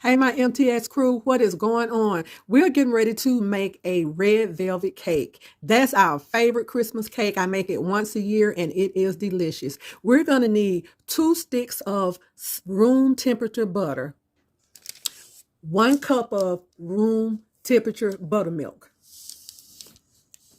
Hey, my MTS crew, what is going on? We're getting ready to make a red velvet cake. That's our favorite Christmas cake. I make it once a year and it is delicious. We're going to need 2 sticks of room temperature butter, 1 cup of room temperature buttermilk,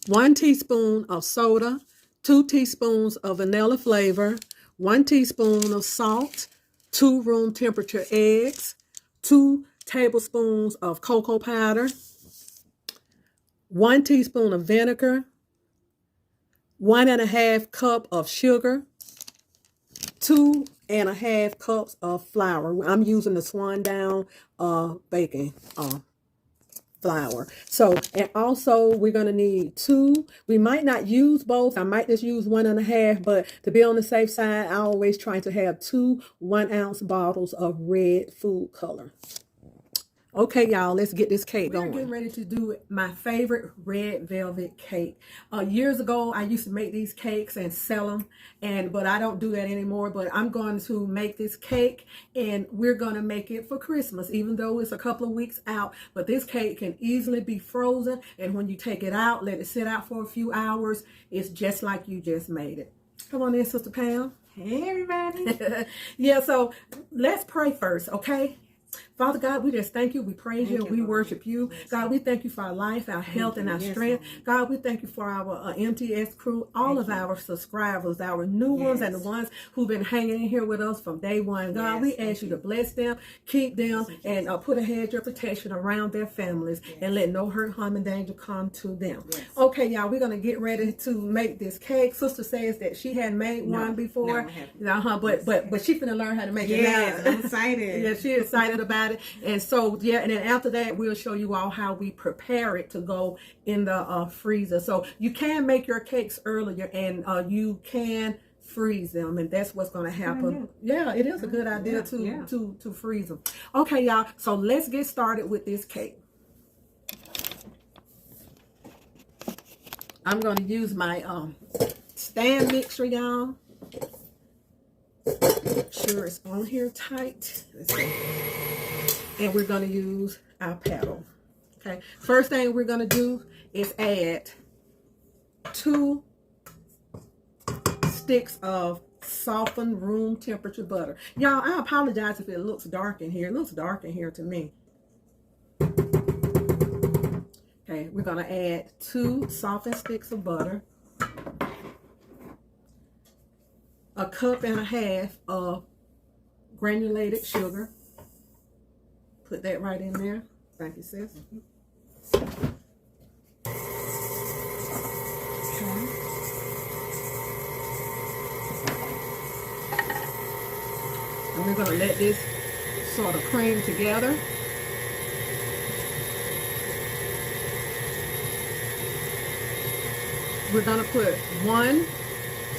1 teaspoon of soda, 2 teaspoons of vanilla flavor, 1 teaspoon of salt, 2 room temperature eggs, 2 tablespoons of cocoa powder, 1 teaspoon of vinegar, 1½ cup of sugar, 2½ cups of flour. I'm using the Swan Down baking flour. So, and also we're going to need 2. We might not use both. I might just use 1½, but to be on the safe side, I always try to have 2 1-ounce bottles of red food color. Okay, y'all, let's get this cake going. We're getting ready to do my favorite red velvet cake. Years ago, I used to make these cakes and sell them, but I don't do that anymore. But I'm going to make this cake, and we're going to make it for Christmas, even though it's a couple of weeks out. But this cake can easily be frozen, and when you take it out, let it sit out for a few hours, it's just like you just made it. Come on in, Sister Pam. Hey, everybody. Yeah, so let's pray first, okay? Father God, we just thank you. We praise you. We worship you. God, we thank you for our life, our health, and our strength. God, we thank you for our MTS crew, all of our subscribers, our new ones, and the ones who've been hanging in here with us from day one. God, we ask you to bless them, keep them, and put a hedge of protection around their families, and let no hurt, harm, and danger come to them. Okay, y'all, we're going to get ready to make this cake. Sister says that she hadn't made one before. But she's going to learn how to make it now. I'm excited. Yeah, she's excited about it. And so, yeah, and then after that, we'll show you all how we prepare it to go in the freezer. So you can make your cakes earlier, and you can freeze them, and that's what's going to happen. Yeah, it is a good idea to freeze them. Okay, y'all, so let's get started with this cake. I'm going to use my stand mixer, y'all. Make sure it's on here tight. And we're going to use our paddle. Okay, first thing we're going to do is add 2 sticks of softened room temperature butter. Y'all, I apologize if it looks dark in here. It looks dark in here to me. Okay, we're going to add 2 softened sticks of butter, 1.5 cups of granulated sugar. Put that right in there. Thank you, sis. Okay. And we're going to let this sort of cream together. We're going to put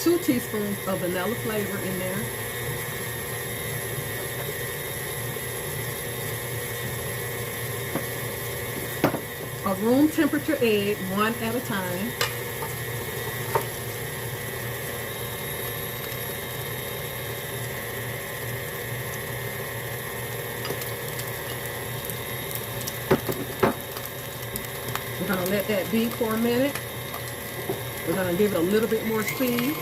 2 teaspoons of vanilla flavor in there. A room temperature egg, 1 at a time. We're going to let that be for a minute. We're going to give it a little bit more speed.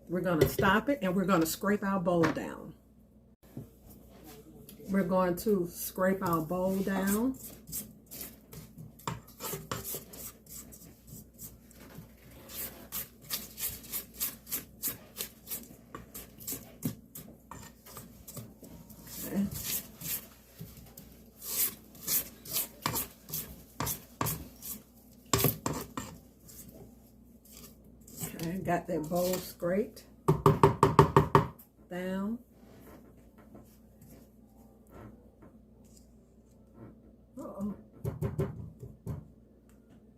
We're going to stop it, and we're going to scrape our bowl down. We're going to scrape our bowl down. Okay. Okay, got that bowl scraped down.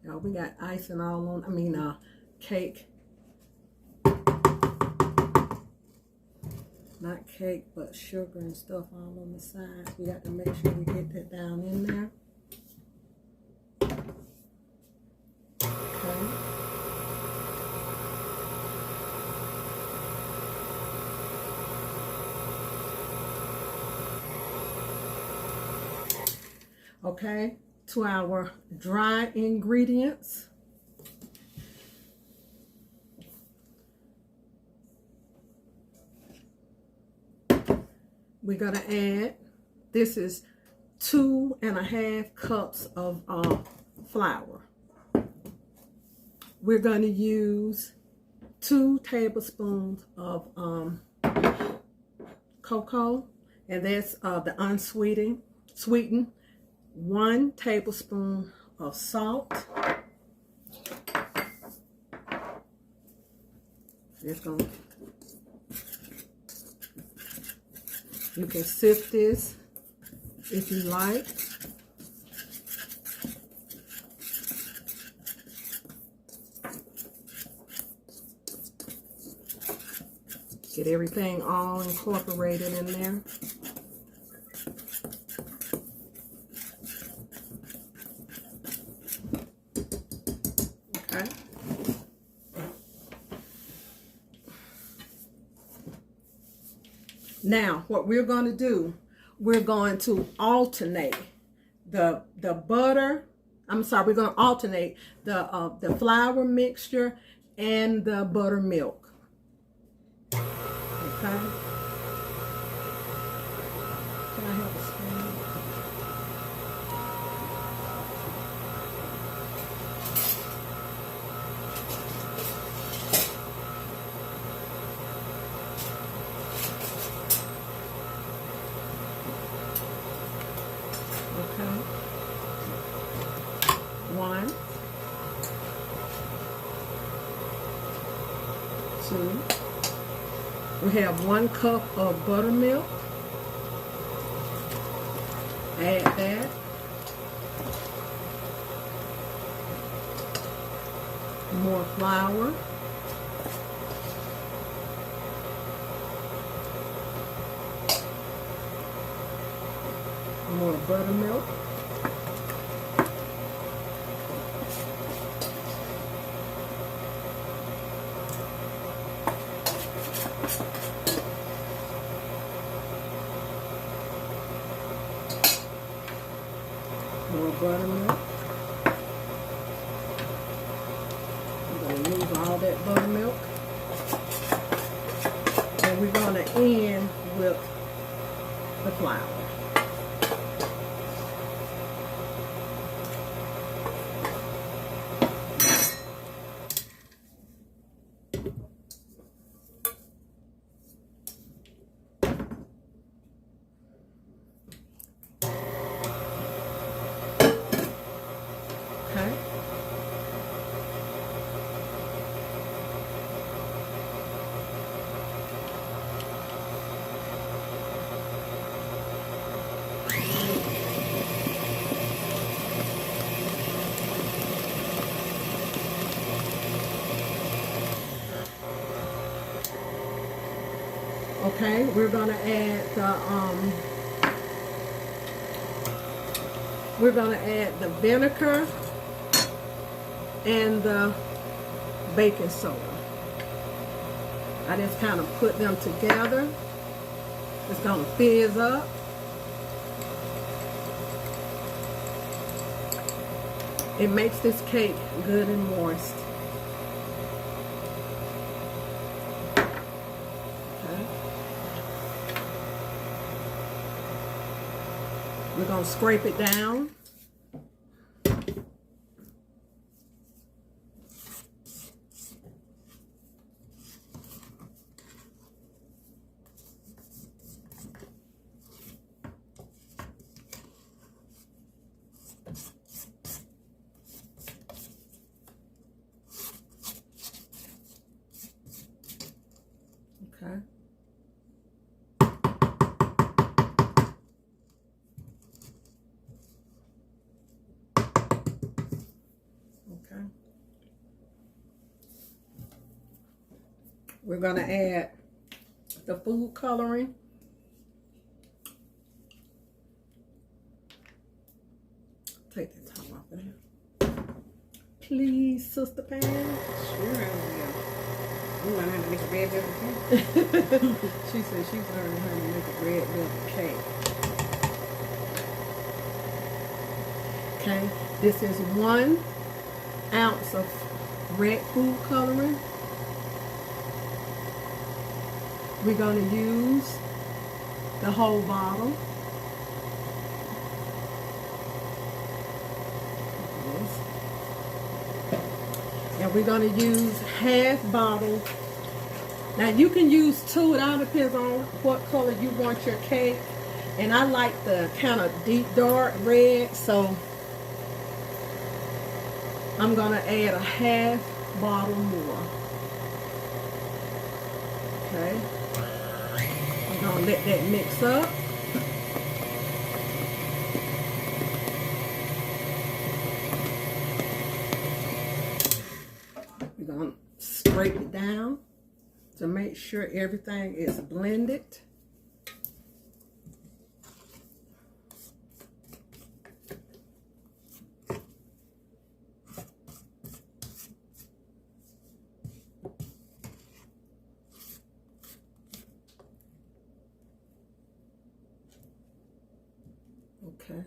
Y'all, we got icing all on, cake. Not cake, but sugar and stuff all on the sides. We got to make sure we get that down in there. Okay, to our dry ingredients. We're gonna add, this is 2.5 cups of flour. We're gonna use 2 tablespoons of cocoa, and that's the unsweetened, 1 tablespoon of salt. It's gonna, you can sift this if you like. Get everything all incorporated in there. Okay. Now, what we're going to do, we're going to alternate the butter. I'm sorry, we're going to alternate the flour mixture and the buttermilk. Okay. Can I have a spoon? Okay. 1, 2. We have 1 cup of buttermilk. Add that. More flour. More buttermilk. More buttermilk. I'm going to use all that buttermilk. And we're going to end with the flour. Okay. Okay, we're gonna add the vinegar and the baking soda. I just kind of put them together. It's gonna fizz up. It makes this cake good and moist. Okay. We're gonna scrape it down. Okay. Okay. We're going to add the food coloring. Take the top off of there. Please, Sister Pam. Sure, I will. You learn how to make a red velvet cake? She said she's learning how to make a red velvet cake. Okay, this is 1 ounce of red food coloring. We're going to use the whole bottle. And we're going to use half bottle. Now you can use 2, it all depends on what color you want your cake. And I like the kind of deep dark red, so I'm going to add a half bottle more. Okay. I'm going to let that mix up. We're going to scrape it down to make sure everything is blended. Okay.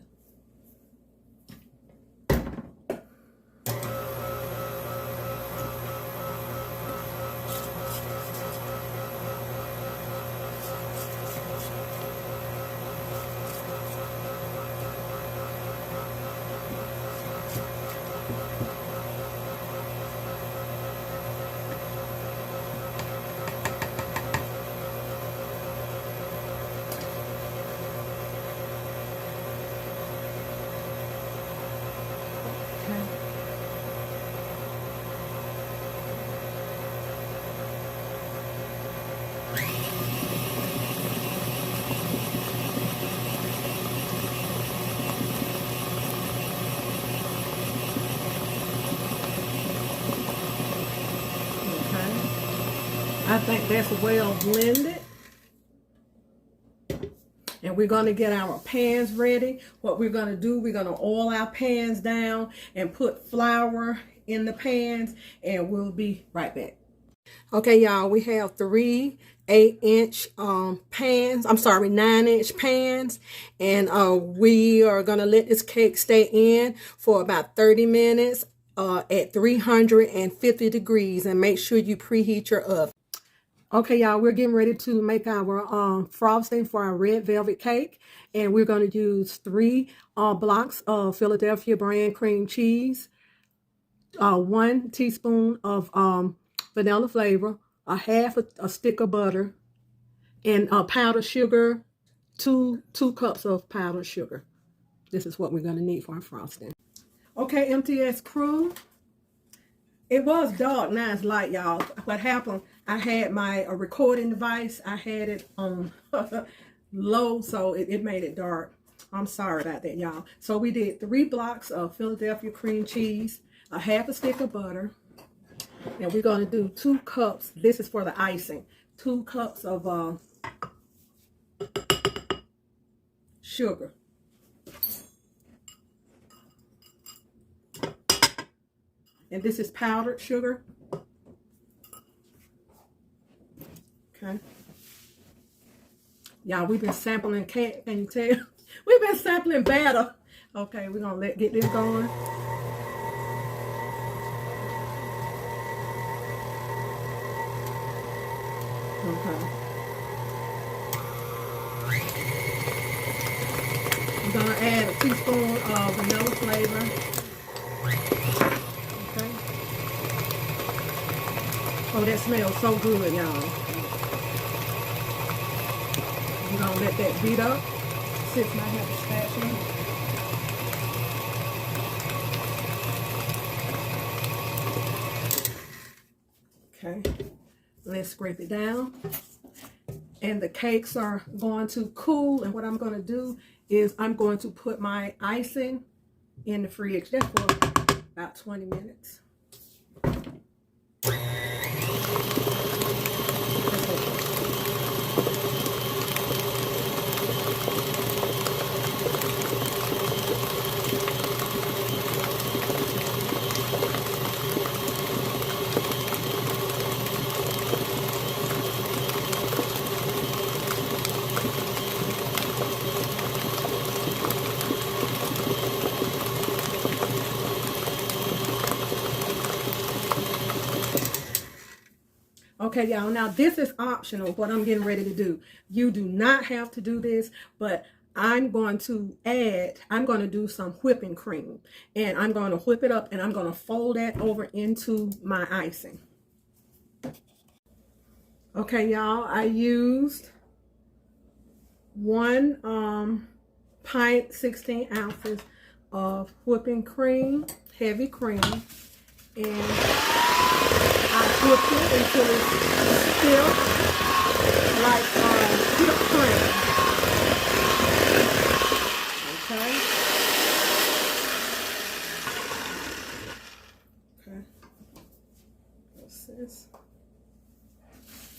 I think that's well blended. And we're going to get our pans ready. What we're going to do, we're going to oil our pans down and put flour in the pans, and we'll be right back. Okay, y'all, we have 3 8-inch pans. I'm sorry, 9-inch pans. And we are going to let this cake stay in for about 30 minutes at 350 degrees. And make sure you preheat your oven. Okay, y'all, we're getting ready to make our frosting for our red velvet cake. And we're going to use 3 blocks of Philadelphia brand cream cheese, 1 teaspoon of vanilla flavor, a stick of butter, and powdered sugar, 2 cups of powdered sugar. This is what we're going to need for our frosting. Okay, MTS crew. It was dark, now it's light, y'all. What happened, I had my recording device, I had it on low, so it made it dark. I'm sorry about that, y'all. So we did 3 blocks of Philadelphia cream cheese, a half a stick of butter, and we're going to do 2 cups. This is for the icing. 2 cups of sugar. And this is powdered sugar. Okay. Y'all, we've been sampling cake, can you tell? We've been sampling batter. Okay, we're going to get this going. Okay. We're going to add a teaspoon of vanilla flavor. Okay. Oh, that smells so good, y'all. We're going to let that beat up. Sis might have a spatula. Okay. Let's scrape it down. And the cakes are going to cool. And what I'm going to do is I'm going to put my icing in the fridge. That's for about 20 minutes. Okay, y'all, now this is optional, what I'm getting ready to do. You do not have to do this, but I'm going to do some whipping cream. And I'm going to whip it up and I'm going to fold that over into my icing. Okay, y'all, I used 1 pint, 16 ounces of whipping cream, heavy cream, and I whipped it until it's stiff, like whipped cream. Okay. Okay. What's this?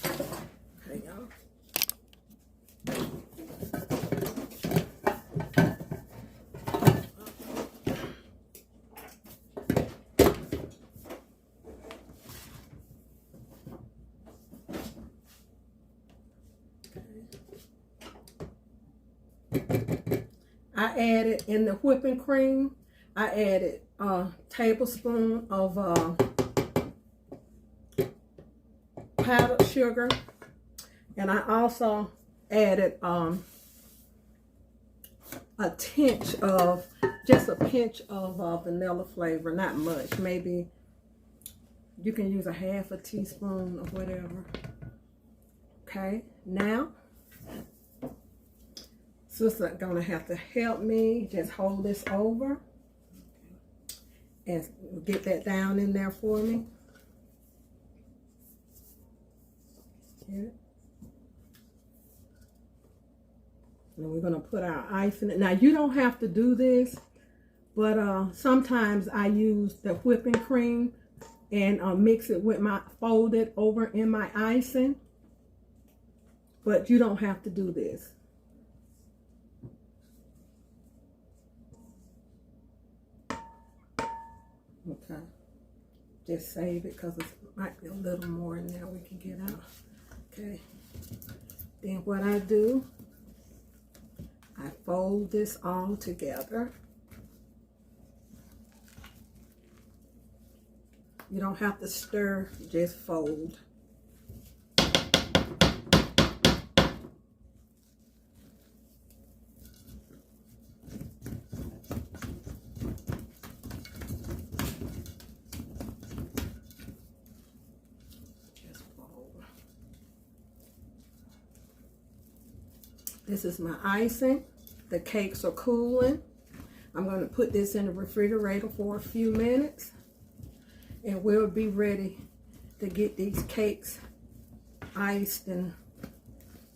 Okay, y'all. I added in the whipping cream, I added a tablespoon of powdered sugar, and I also added a pinch of vanilla flavor, not much. Maybe you can use a half a teaspoon or whatever. Okay, now sister's gonna have to help me just hold this over and get that down in there for me. Okay. And we're gonna put our ice in it. Now you don't have to do this, but sometimes I use the whipping cream and mix it with fold it over in my icing. But you don't have to do this. Okay. Just save it because it might be a little more in there we can get out. Okay. Then what I do, I fold this all together. You don't have to stir, just fold. This is my icing. The cakes are cooling. I'm going to put this in the refrigerator for a few minutes, and we'll be ready to get these cakes iced. And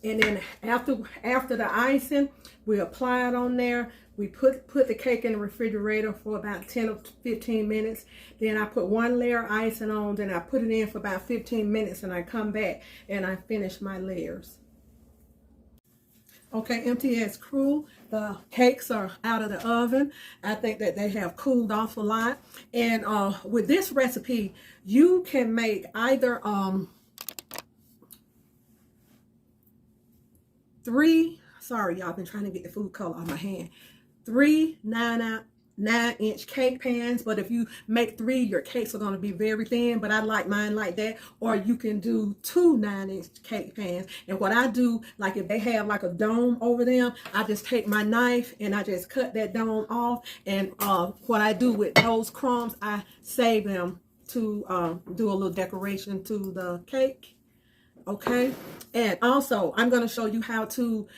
then after the icing, we apply it on there. We put the cake in the refrigerator for about 10 or 15 minutes. Then I put 1 layer icing on. Then I put it in for about 15 minutes, and I come back and I finish my layers. Okay, MTS crew, the cakes are out of the oven. I think that they have cooled off a lot. And with this recipe, you can make either 3, sorry y'all, I've been trying to get the food color on my hand, 3 9-inch cake pans. But if you make 3, your cakes are going to be very thin, but I like mine like that. Or you can do 2 9-inch cake pans. And what I do, like if they have like a dome over them, I just take my knife and I just cut that dome off. And what I do with those crumbs, I save them to do a little decoration to the cake. Okay, and also I'm going to show you how to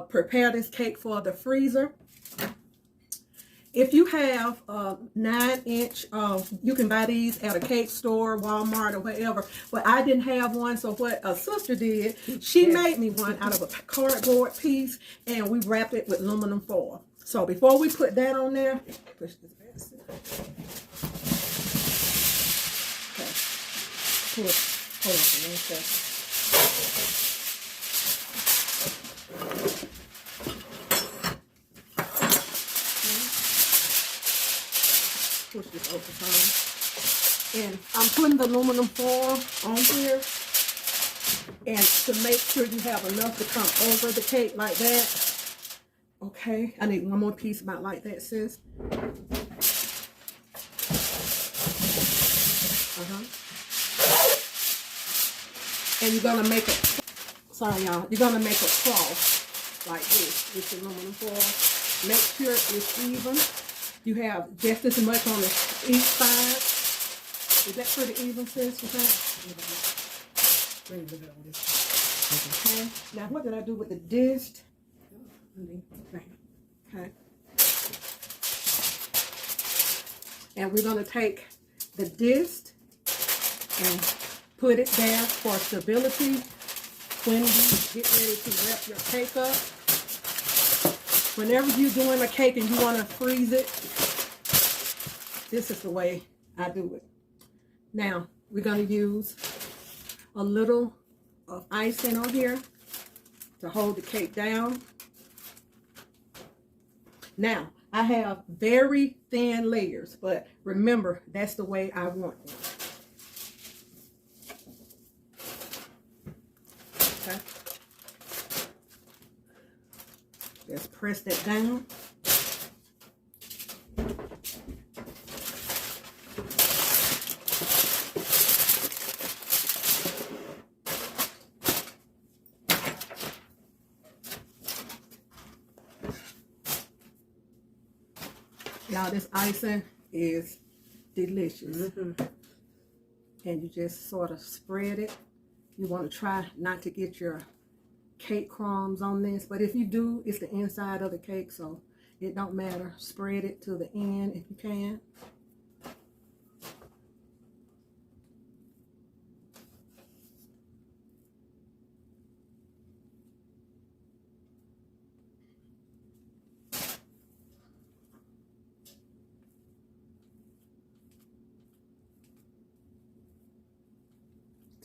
prepare this cake for the freezer. If you have a 9-inch, you can buy these at a cake store, Walmart, or whatever. But I didn't have one, so what a sister did, she made me one out of a cardboard piece, and we wrapped it with aluminum foil. So before we put that on there, push this back. Okay, hold on for 1 second. Push this over time. And I'm putting the aluminum foil on here, and to make sure you have enough to come over the cake like that. Okay, I need 1 more piece about like that, sis. And you're gonna make a, sorry y'all, you're gonna make a cross like this with aluminum foil. Make sure it's even. You have just as much on each side. Is that pretty even, sis? You think? Okay. Now what did I do with the disc? Okay. And we're gonna take the disc and put it there for stability when you get ready to wrap your cake up. Whenever you're doing a cake and you want to freeze it, this is the way I do it. Now, we're going to use a little of icing on here to hold the cake down. Now, I have very thin layers, but remember, that's the way I want them. Okay. Just press that down. Y'all, this icing is delicious. And you just sort of spread it. You want to try not to get your cake crumbs on this, but if you do, it's the inside of the cake, so it don't matter. Spread it to the end if you can.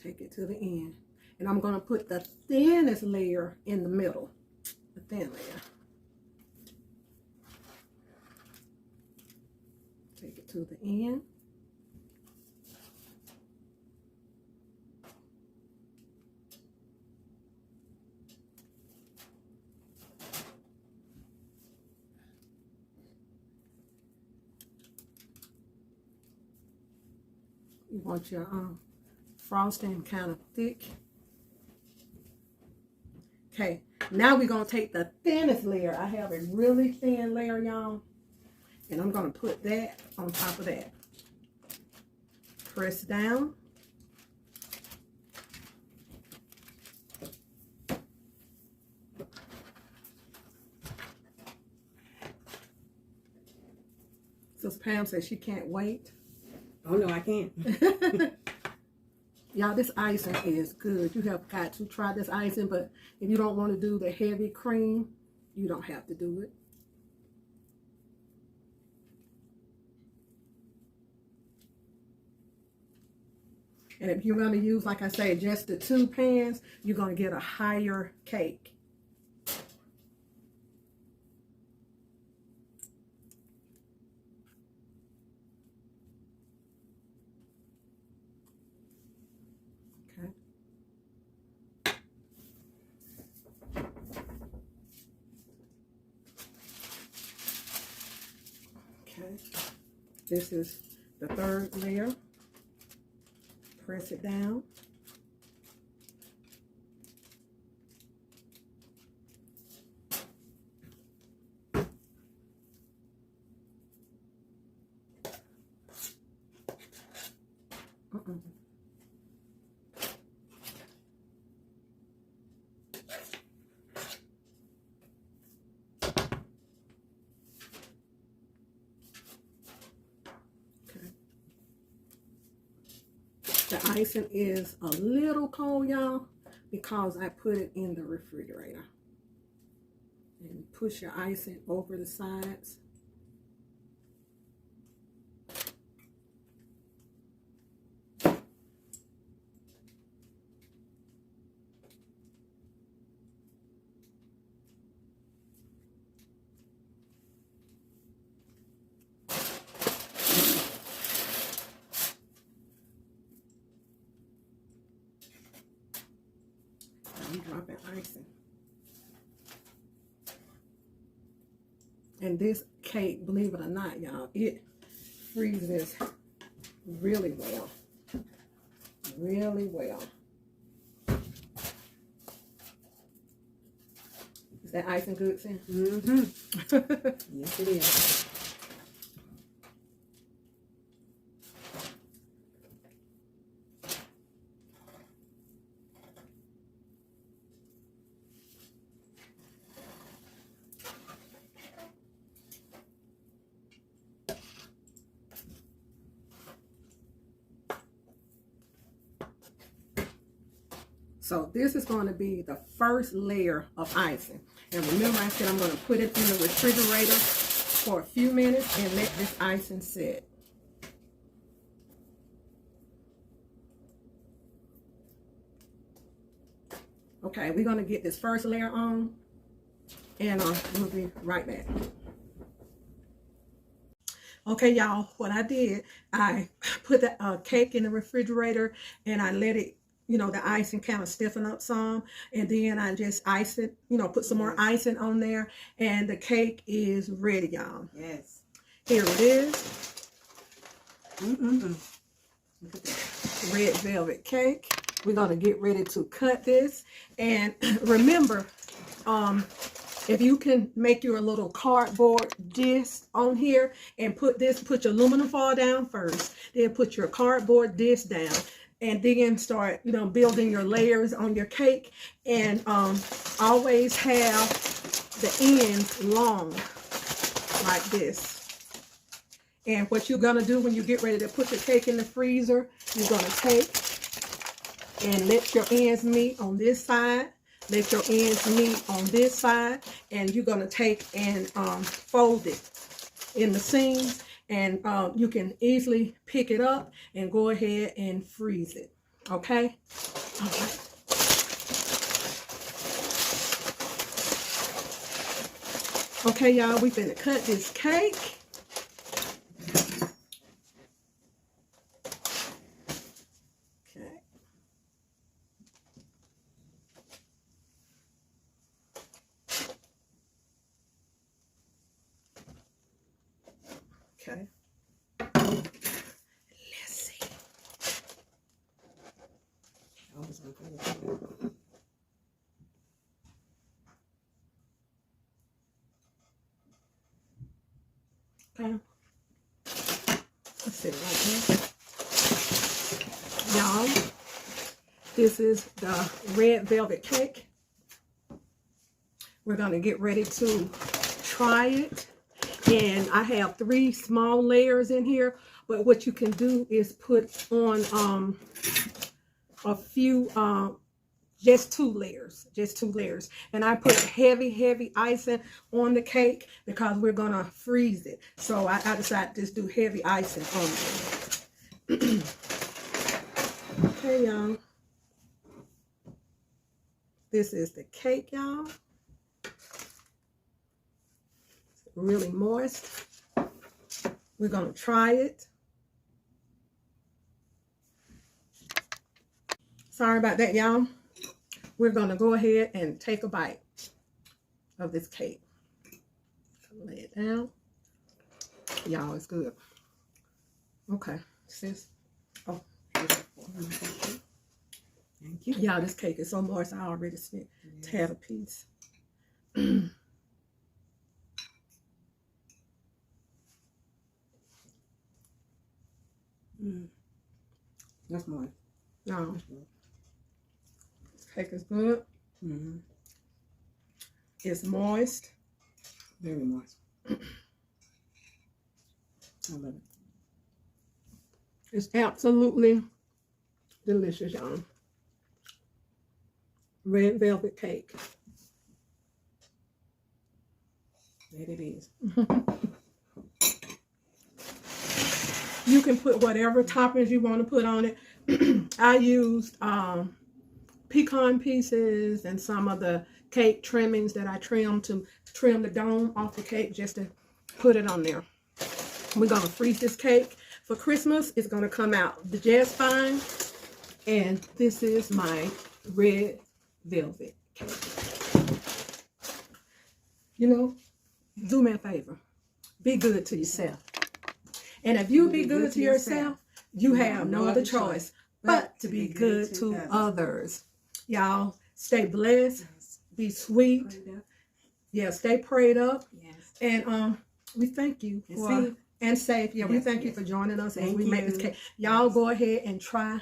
Take it to the end. And I'm going to put the thinnest layer in the middle. The thin layer. Take it to the end. You want your frosting kind of thick. Okay, now we're going to take the thinnest layer. I have a really thin layer, y'all. And I'm going to put that on top of that. Press down. So Pam says she can't wait. Oh, no, I can't. Y'all, this icing is good. You have got to try this icing, but if you don't want to do the heavy cream, you don't have to do it. And if you're going to use, like I say, just the 2 pans, you're going to get a higher cake. Okay, this is the 3rd layer. Press it down. The icing is a little cold, y'all, because I put it in the refrigerator. And push your icing over the sides. I'm dropping icing. And this cake, believe it or not, y'all, it freezes really well. Really well. Is that icing good, Sam? Mm-hmm. Yes, it is. So this is going to be the first layer of icing. And remember I said I'm going to put it in the refrigerator for a few minutes and let this icing sit. Okay, we're going to get this first layer on and we'll be right back. Okay, y'all, what I did, I put the cake in the refrigerator and I let it, you know, the icing kind of stiffen up some, and then I just ice it, you know, put some more icing on there, and the cake is ready, y'all. Yes. Here it is. Look at that. Red velvet cake. We're going to get ready to cut this, and remember, if you can make your little cardboard disc on here and put your aluminum foil down first, then put your cardboard disc down, and then start, you know, building your layers on your cake, and always have the ends long like this. And what you're gonna do when you get ready to put your cake in the freezer, you're gonna take and let your ends meet on this side. Let your ends meet on this side, and you're going to take and fold it in the seams, and you can easily pick it up and go ahead and freeze it. Okay? All right. Okay, y'all, we finna cut this cake. Okay. Let's see. Okay. Let's sit right here. Y'all, this is the red velvet cake. We're going to get ready to try it. And I have 3 small layers in here, but what you can do is put on a few, just 2 layers, and I put heavy icing on the cake because we're gonna freeze it. So I decided to just do heavy icing on it. Okay, y'all, this is the cake, y'all. Really moist. We're gonna try it. Sorry about that, y'all. We're gonna go ahead and take a bite of this cake. Lay it down. Y'all, it's good. Okay, sis. Oh, Thank you. y'all, this cake is so moist. I already spent had a piece. That's moist. No. Cake is good. It's moist. Very moist. I love it. It's absolutely delicious, y'all. Red velvet cake. There it is. You can put whatever toppings you want to put on it. I used pecan pieces and some of the cake trimmings that I trimmed to trim the dome off the cake just to put it on there. We're going to freeze this cake for Christmas. It's going to come out just fine. And this is my red velvet cake. You know, do me a favor. Be good to yourself. And if you be good to yourself, you have no other choice but to be good to others. Y'all, stay blessed, be sweet, Yeah, stay prayed up. Yes. And we thank you And for safe. and safe. Yeah, we Yes, thank you yes. for joining us as Thank we make this you. cake. Y'all go ahead and try.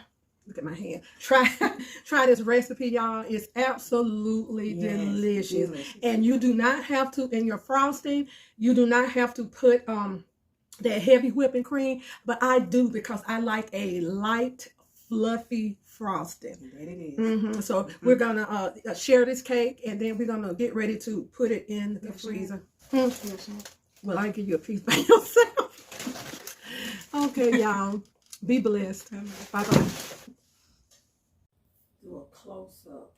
Look at my hand. Try this recipe, y'all. It's absolutely Yes, delicious. delicious. And you do not have to, in your frosting, you do not have to put that heavy whipping cream, but I do because I like a light, fluffy frosting. That it is. So we're gonna share this cake, and then we're gonna get ready to put it in the freezer. Well, I'll give you a piece by yourself. Okay, y'all. Be blessed. Bye bye. Do a close up.